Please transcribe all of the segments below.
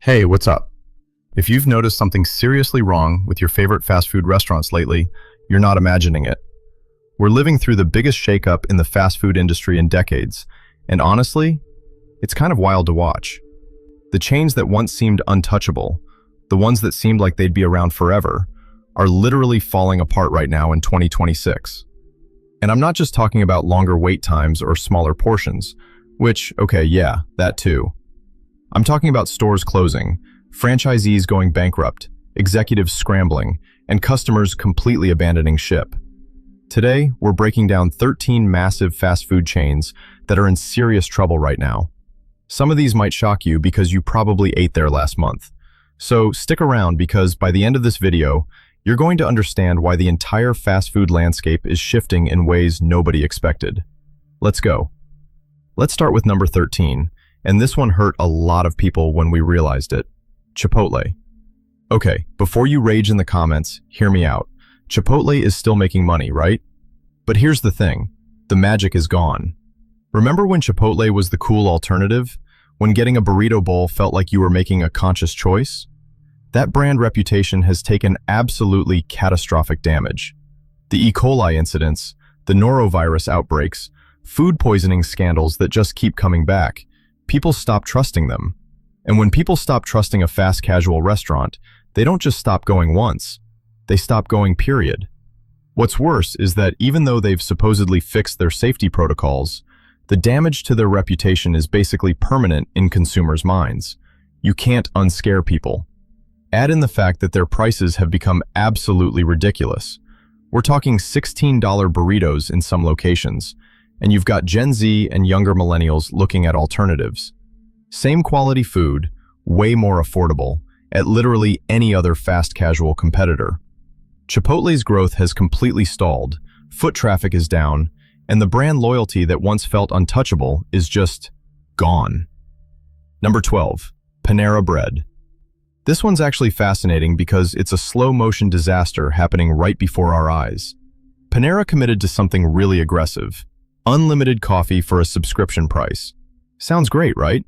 Hey, what's up? If you've noticed something seriously wrong with your favorite fast food restaurants lately, you're not imagining it. We're living through the biggest shakeup in the fast food industry in decades, and honestly, it's kind of wild to watch. The chains that once seemed untouchable, the ones that seemed like they'd be around forever, are literally falling apart right now in 2026. And I'm not just talking about longer wait times or smaller portions, which, okay, yeah, that too. I'm talking about stores closing, franchisees going bankrupt, executives scrambling, and customers completely abandoning ship. Today, we're breaking down 13 massive fast food chains that are in serious trouble right now. Some of these might shock you because you probably ate there last month. So stick around because by the end of this video, you're going to understand why the entire fast food landscape is shifting in ways nobody expected. Let's go. Let's start with number 13. And this one hurt a lot of people when we realized it. Chipotle. Okay, before you rage in the comments, hear me out. Chipotle is still making money, right? But here's the thing, the magic is gone. Remember when Chipotle was the cool alternative? When getting a burrito bowl felt like you were making a conscious choice? That brand reputation has taken absolutely catastrophic damage. The E. coli incidents, the norovirus outbreaks, food poisoning scandals that just keep coming back. People stop trusting them. And when people stop trusting a fast casual restaurant, they don't just stop going once, they stop going, period. What's worse is that even though they've supposedly fixed their safety protocols, the damage to their reputation is basically permanent in consumers' minds. You can't unscare people. Add in the fact that their prices have become absolutely ridiculous. We're talking $16 burritos in some locations, and you've got Gen Z and younger millennials looking at alternatives. Same quality food, way more affordable, at literally any other fast casual competitor. Chipotle's growth has completely stalled, foot traffic is down, and the brand loyalty that once felt untouchable is just gone. Number 12, Panera Bread. This one's actually fascinating because it's a slow-motion disaster happening right before our eyes. Panera committed to something really aggressive. Unlimited coffee for a subscription price. Sounds great, right?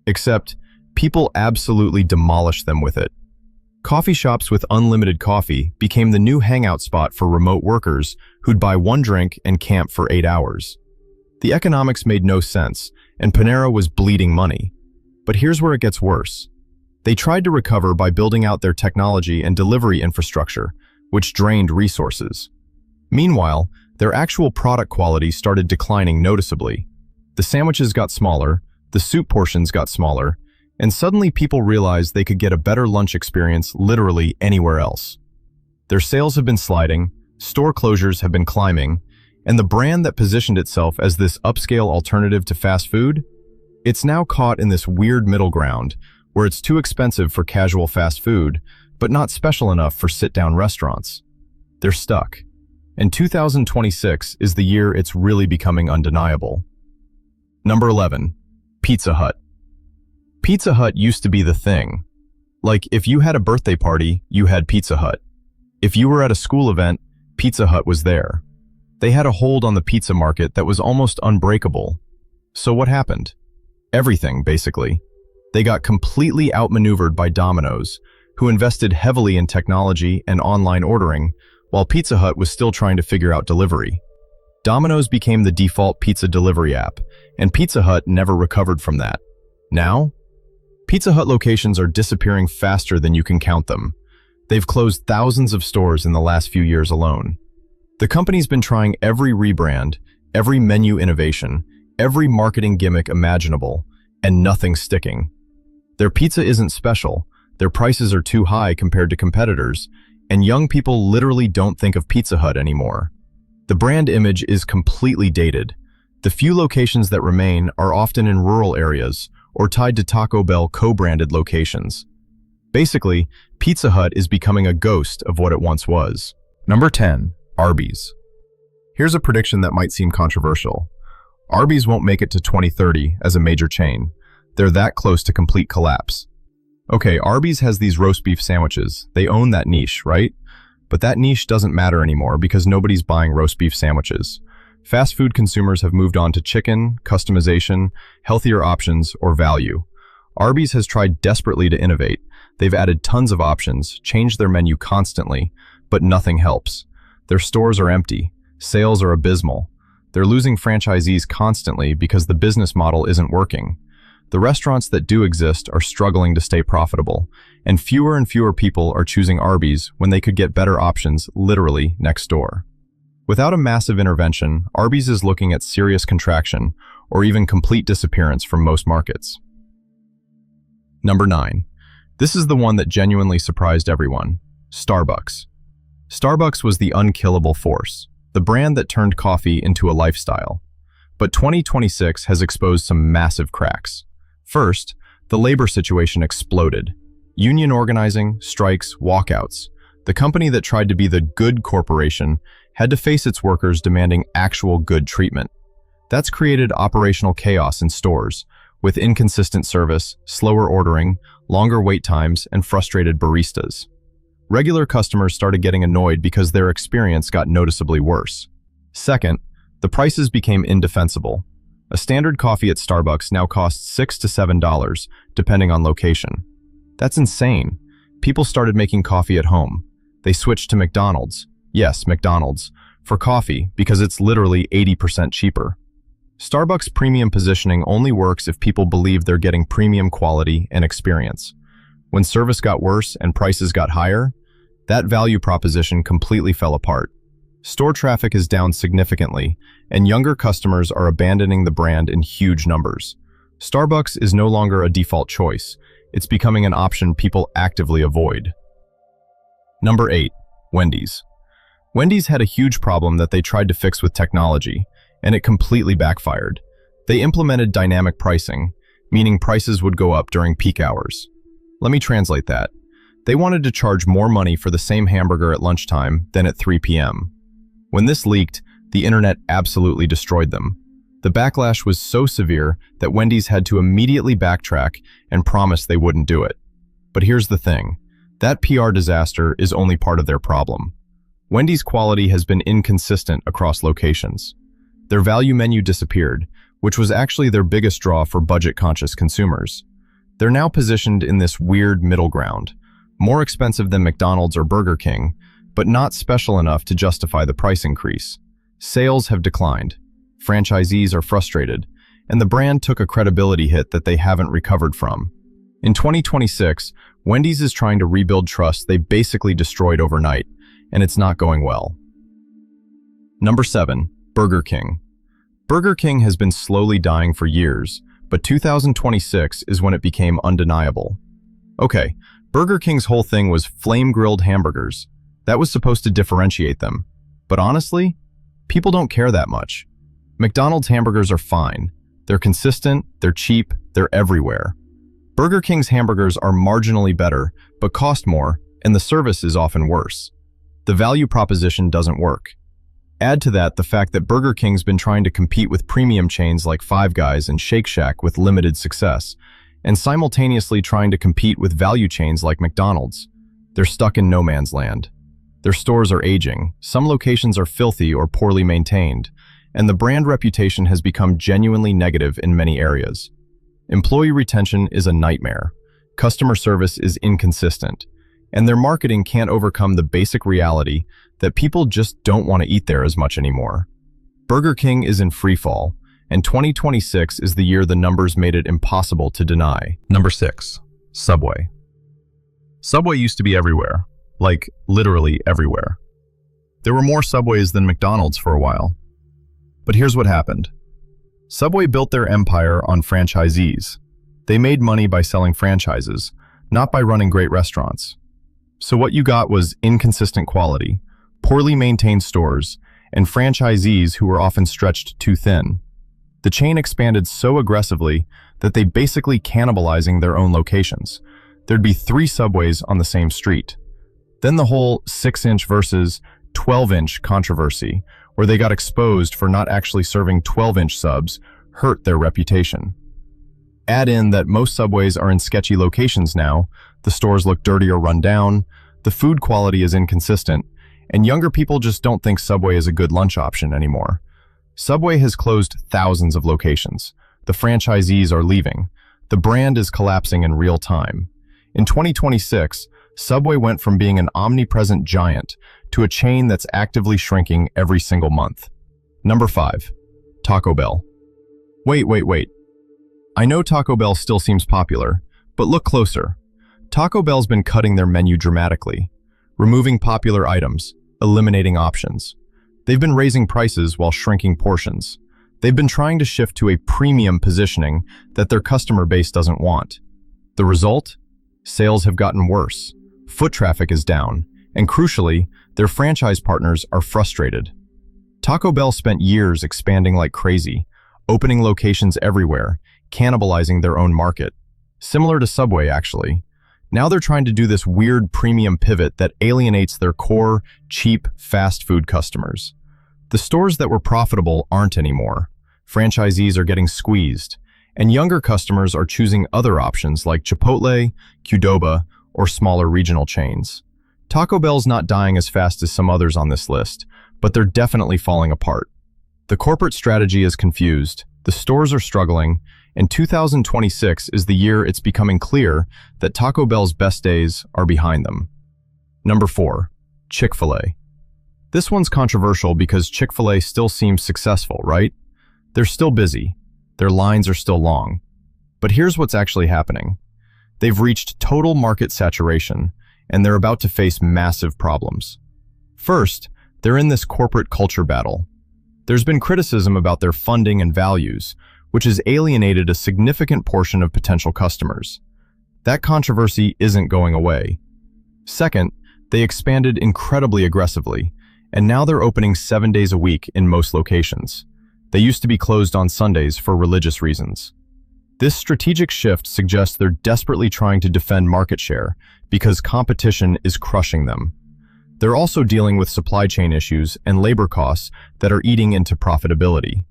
Except, people absolutely demolished them with it. Coffee shops with unlimited coffee became the new hangout spot for remote workers who'd buy one drink and camp for 8 hours. The economics made no sense, and Panera was bleeding money. But here's where it gets worse. They tried to recover by building out their technology and delivery infrastructure, which drained resources. Meanwhile, their actual product quality started declining noticeably. The sandwiches got smaller, the soup portions got smaller, and suddenly people realized they could get a better lunch experience literally anywhere else. Their sales have been sliding, store closures have been climbing, and the brand that positioned itself as this upscale alternative to fast food, it's now caught in this weird middle ground where it's too expensive for casual fast food, but not special enough for sit-down restaurants. They're stuck. And 2026 is the year it's really becoming undeniable. Number 11, Pizza Hut. Pizza Hut used to be the thing. Like, if you had a birthday party, you had Pizza Hut. If you were at a school event, Pizza Hut was there. They had a hold on the pizza market that was almost unbreakable. So what happened? Everything, basically. They got completely outmaneuvered by Domino's, who invested heavily in technology and online ordering, while Pizza Hut was still trying to figure out delivery. Domino's became the default pizza delivery app, and Pizza Hut never recovered from that. Now, Pizza Hut locations are disappearing faster than you can count them. They've closed thousands of stores in the last few years alone. The company's been trying every rebrand, every menu innovation, every marketing gimmick imaginable, and nothing's sticking. Their pizza isn't special, their prices are too high compared to competitors, and young people literally don't think of Pizza Hut anymore. The brand image is completely dated. The few locations that remain are often in rural areas or tied to Taco Bell co-branded locations. Basically, Pizza Hut is becoming a ghost of what it once was. Number 10, Arby's. Here's a prediction that might seem controversial. Arby's won't make it to 2030 as a major chain. They're that close to complete collapse. Okay, Arby's has these roast beef sandwiches. They own that niche, right? But that niche doesn't matter anymore because nobody's buying roast beef sandwiches. Fast food consumers have moved on to chicken, customization, healthier options, or value. Arby's has tried desperately to innovate. They've added tons of options, changed their menu constantly, but nothing helps. Their stores are empty. Sales are abysmal. They're losing franchisees constantly because the business model isn't working. The restaurants that do exist are struggling to stay profitable, and fewer people are choosing Arby's when they could get better options literally next door. Without a massive intervention, Arby's is looking at serious contraction or even complete disappearance from most markets. Number 9. This is the one that genuinely surprised everyone. Starbucks. Starbucks was the unkillable force, the brand that turned coffee into a lifestyle. But 2026 has exposed some massive cracks. First, the labor situation exploded. Union organizing, strikes, walkouts. The company that tried to be the good corporation had to face its workers demanding actual good treatment. That's created operational chaos in stores, with inconsistent service, slower ordering, longer wait times, and frustrated baristas. Regular customers started getting annoyed because their experience got noticeably worse. Second, the prices became indefensible. A standard coffee at Starbucks now costs $6 to $7, depending on location. That's insane. People started making coffee at home. They switched to McDonald's. Yes, McDonald's. For coffee, because it's literally 80% cheaper. Starbucks' premium positioning only works if people believe they're getting premium quality and experience. When service got worse and prices got higher, that value proposition completely fell apart. Store traffic is down significantly, and younger customers are abandoning the brand in huge numbers. Starbucks is no longer a default choice. It's becoming an option people actively avoid. Number 8. Wendy's. Wendy's had a huge problem that they tried to fix with technology, and it completely backfired. They implemented dynamic pricing, meaning prices would go up during peak hours. Let me translate that. They wanted to charge more money for the same hamburger at lunchtime than at 3 p.m. When this leaked, the internet absolutely destroyed them. The backlash was so severe that Wendy's had to immediately backtrack and promise they wouldn't do it. But here's the thing. That PR disaster is only part of their problem. Wendy's quality has been inconsistent across locations. Their value menu disappeared, which was actually their biggest draw for budget-conscious consumers. They're now positioned in this weird middle ground, more expensive than McDonald's or Burger King, but not special enough to justify the price increase. Sales have declined, franchisees are frustrated, and the brand took a credibility hit that they haven't recovered from. In 2026, Wendy's is trying to rebuild trust they basically destroyed overnight, and it's not going well. Number 7. Burger King. Burger King has been slowly dying for years, but 2026 is when it became undeniable. Okay, Burger King's whole thing was flame-grilled hamburgers. That was supposed to differentiate them. But honestly, people don't care that much. McDonald's hamburgers are fine. They're consistent, they're cheap, they're everywhere. Burger King's hamburgers are marginally better, but cost more, and the service is often worse. The value proposition doesn't work. Add to that the fact that Burger King's been trying to compete with premium chains like Five Guys and Shake Shack with limited success, and simultaneously trying to compete with value chains like McDonald's. They're stuck in no man's land. Their stores are aging, some locations are filthy or poorly maintained, and the brand reputation has become genuinely negative in many areas. Employee retention is a nightmare. Customer service is inconsistent, and their marketing can't overcome the basic reality that people just don't want to eat there as much anymore. Burger King is in freefall, and 2026 is the year the numbers made it impossible to deny. Number 6. Subway. Subway used to be everywhere, like literally everywhere. There were more Subways than McDonald's for a while. But here's what happened. Subway built their empire on franchisees. They made money by selling franchises, not by running great restaurants. So what you got was inconsistent quality, poorly maintained stores, and franchisees who were often stretched too thin. The chain expanded so aggressively that they basically cannibalizing their own locations. There'd be 3 Subways on the same street. Then the whole 6-inch versus 12-inch controversy, where they got exposed for not actually serving 12-inch subs, hurt their reputation. Add in that most Subways are in sketchy locations now, the stores look dirty or run down, the food quality is inconsistent, and younger people just don't think Subway is a good lunch option anymore. Subway has closed thousands of locations. The franchisees are leaving. The brand is collapsing in real time. In 2026, Subway went from being an omnipresent giant to a chain that's actively shrinking every single month. Number 5. Taco Bell. Wait. I know Taco Bell still seems popular, but look closer. Taco Bell's been cutting their menu dramatically, removing popular items, eliminating options. They've been raising prices while shrinking portions. They've been trying to shift to a premium positioning that their customer base doesn't want. The result? Sales have gotten worse. Foot traffic is down, and crucially, their franchise partners are frustrated. Taco Bell spent years expanding like crazy, opening locations everywhere, cannibalizing their own market. Similar to Subway, actually. Now they're trying to do this weird premium pivot that alienates their core, cheap, fast food customers. The stores that were profitable aren't anymore. Franchisees are getting squeezed, and younger customers are choosing other options like Chipotle, Qdoba, or smaller regional chains. Taco Bell's not dying as fast as some others on this list, but they're definitely falling apart. The corporate strategy is confused, the stores are struggling, and 2026 is the year it's becoming clear that Taco Bell's best days are behind them. Number 4. Chick-fil-A. This one's controversial because Chick-fil-A still seems successful, right? They're still busy. Their lines are still long. But here's what's actually happening. They've reached total market saturation, and they're about to face massive problems. First, they're in this corporate culture battle. There's been criticism about their funding and values, which has alienated a significant portion of potential customers. That controversy isn't going away. Second, they expanded incredibly aggressively, and now they're opening 7 days a week in most locations. They used to be closed on Sundays for religious reasons. This strategic shift suggests they're desperately trying to defend market share because competition is crushing them. They're also dealing with supply chain issues and labor costs that are eating into profitability.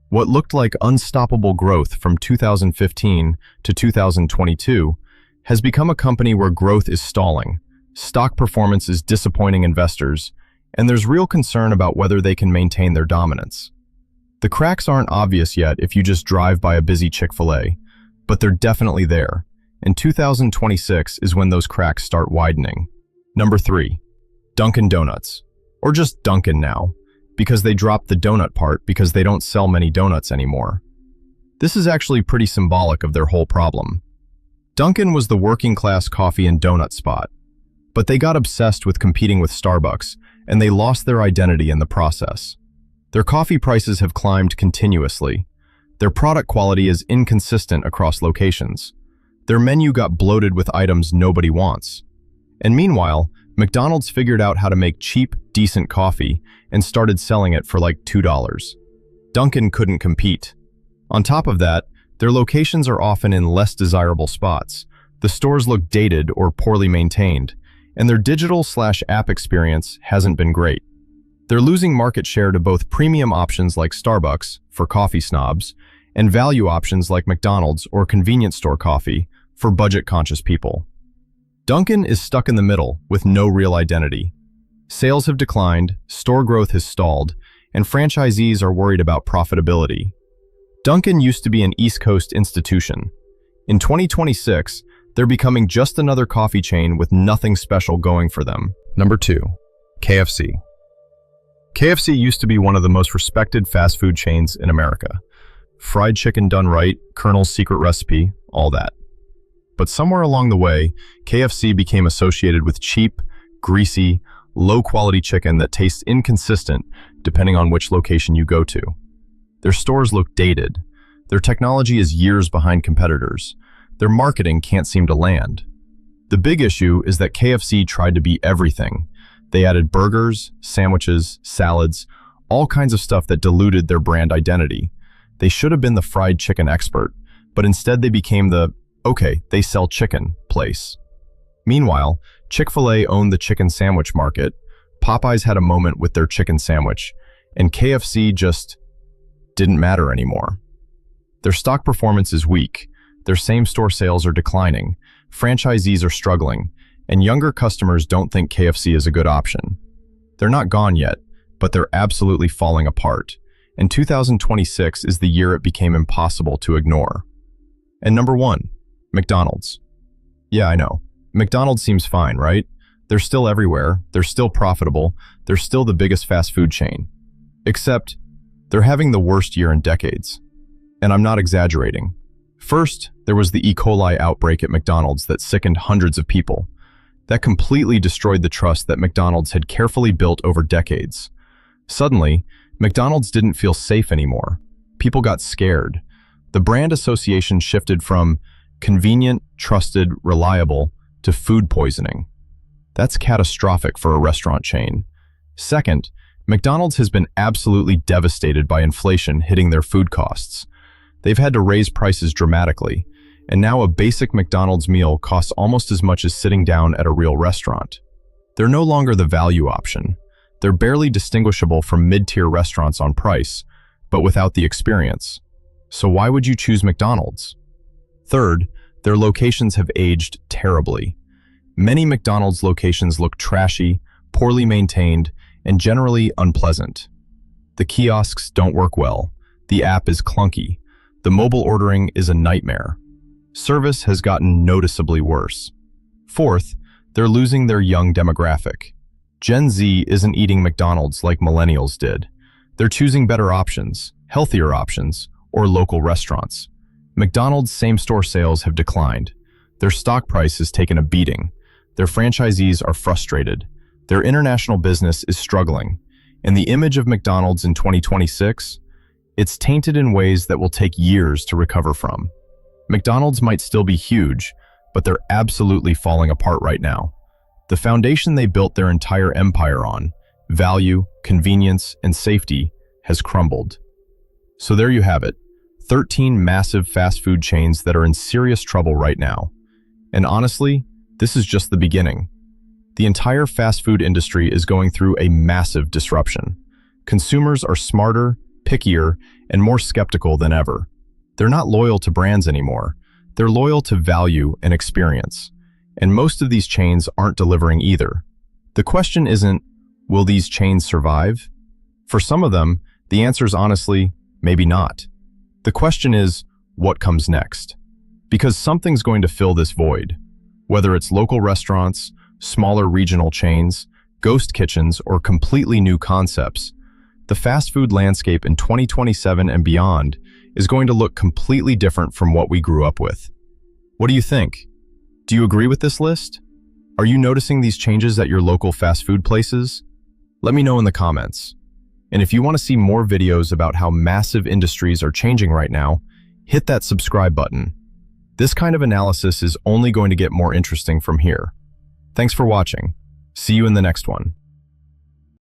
What looked like unstoppable growth from 2015 to 2022 has become a company where growth is stalling, stock performance is disappointing investors, and there's real concern about whether they can maintain their dominance. The cracks aren't obvious yet if you just drive by a busy Chick-fil-A, but they're definitely there, and 2026 is when those cracks start widening. Number 3. Dunkin' Donuts, or just Dunkin' now, because they dropped the donut part because they don't sell many donuts anymore. This is actually pretty symbolic of their whole problem. Dunkin' was the working-class coffee and donut spot, but they got obsessed with competing with Starbucks, and they lost their identity in the process. Their coffee prices have climbed continuously. Their product quality is inconsistent across locations. Their menu got bloated with items nobody wants. And meanwhile, McDonald's figured out how to make cheap, decent coffee and started selling it for like $2. Dunkin' couldn't compete. On top of that, their locations are often in less desirable spots. The stores look dated or poorly maintained, and their digital/app experience hasn't been great. They're losing market share to both premium options like Starbucks for coffee snobs and value options like McDonald's or convenience store coffee for budget-conscious people. Dunkin' is stuck in the middle with no real identity. Sales have declined, store growth has stalled, and franchisees are worried about profitability. Dunkin' used to be an East Coast institution. In 2026, they're becoming just another coffee chain with nothing special going for them. Number 2. KFC. KFC used to be one of the most respected fast food chains in America. Fried chicken done right, Colonel's secret recipe, all that. But somewhere along the way, KFC became associated with cheap, greasy, low-quality chicken that tastes inconsistent depending on which location you go to. Their stores look dated. Their technology is years behind competitors. Their marketing can't seem to land. The big issue is that KFC tried to be everything. They added burgers, sandwiches, salads, all kinds of stuff that diluted their brand identity. They should have been the fried chicken expert, but instead they became the, okay, they sell chicken place. Meanwhile, Chick-fil-A owned the chicken sandwich market, Popeyes had a moment with their chicken sandwich, and KFC just didn't matter anymore. Their stock performance is weak, their same-store sales are declining, franchisees are struggling, and younger customers don't think KFC is a good option. They're not gone yet, but they're absolutely falling apart, and 2026 is the year it became impossible to ignore. And number 1, McDonald's. Yeah, I know. McDonald's seems fine, right? They're still everywhere, they're still profitable, they're still the biggest fast food chain. Except, they're having the worst year in decades. And I'm not exaggerating. First, there was the E. coli outbreak at McDonald's that sickened hundreds of people. That completely destroyed the trust that McDonald's had carefully built over decades. Suddenly, McDonald's didn't feel safe anymore. People got scared. The brand association shifted from convenient, trusted, reliable to food poisoning. That's catastrophic for a restaurant chain. Second, McDonald's has been absolutely devastated by inflation hitting their food costs. They've had to raise prices dramatically, and now a basic McDonald's meal costs almost as much as sitting down at a real restaurant. They're no longer the value option. They're barely distinguishable from mid-tier restaurants on price, but without the experience. So why would you choose McDonald's? Third, their locations have aged terribly. Many McDonald's locations look trashy, poorly maintained, and generally unpleasant. The kiosks don't work well. The app is clunky. The mobile ordering is a nightmare. Service has gotten noticeably worse. Fourth, they're losing their young demographic. Gen Z isn't eating McDonald's like millennials did. They're choosing better options, healthier options, or local restaurants. McDonald's same-store sales have declined. Their stock price has taken a beating. Their franchisees are frustrated. Their international business is struggling. And the image of McDonald's in 2026? It's tainted in ways that will take years to recover from. McDonald's might still be huge, but they're absolutely falling apart right now. The foundation they built their entire empire on, value, convenience, and safety, has crumbled. So there you have it, 13 massive fast food chains that are in serious trouble right now. And honestly, this is just the beginning. The entire fast food industry is going through a massive disruption. Consumers are smarter, pickier, and more skeptical than ever. They're not loyal to brands anymore. They're loyal to value and experience. And most of these chains aren't delivering either. The question isn't, will these chains survive? For some of them, the answer is honestly, maybe not. The question is, what comes next? Because something's going to fill this void. Whether it's local restaurants, smaller regional chains, ghost kitchens, or completely new concepts, the fast food landscape in 2027 and beyond is going to look completely different from what we grew up with. What do you think? Do you agree with this list? Are you noticing these changes at your local fast food places? Let me know in the comments. And if you want to see more videos about how massive industries are changing right now, hit that subscribe button. This kind of analysis is only going to get more interesting from here. Thanks for watching. See you in the next one.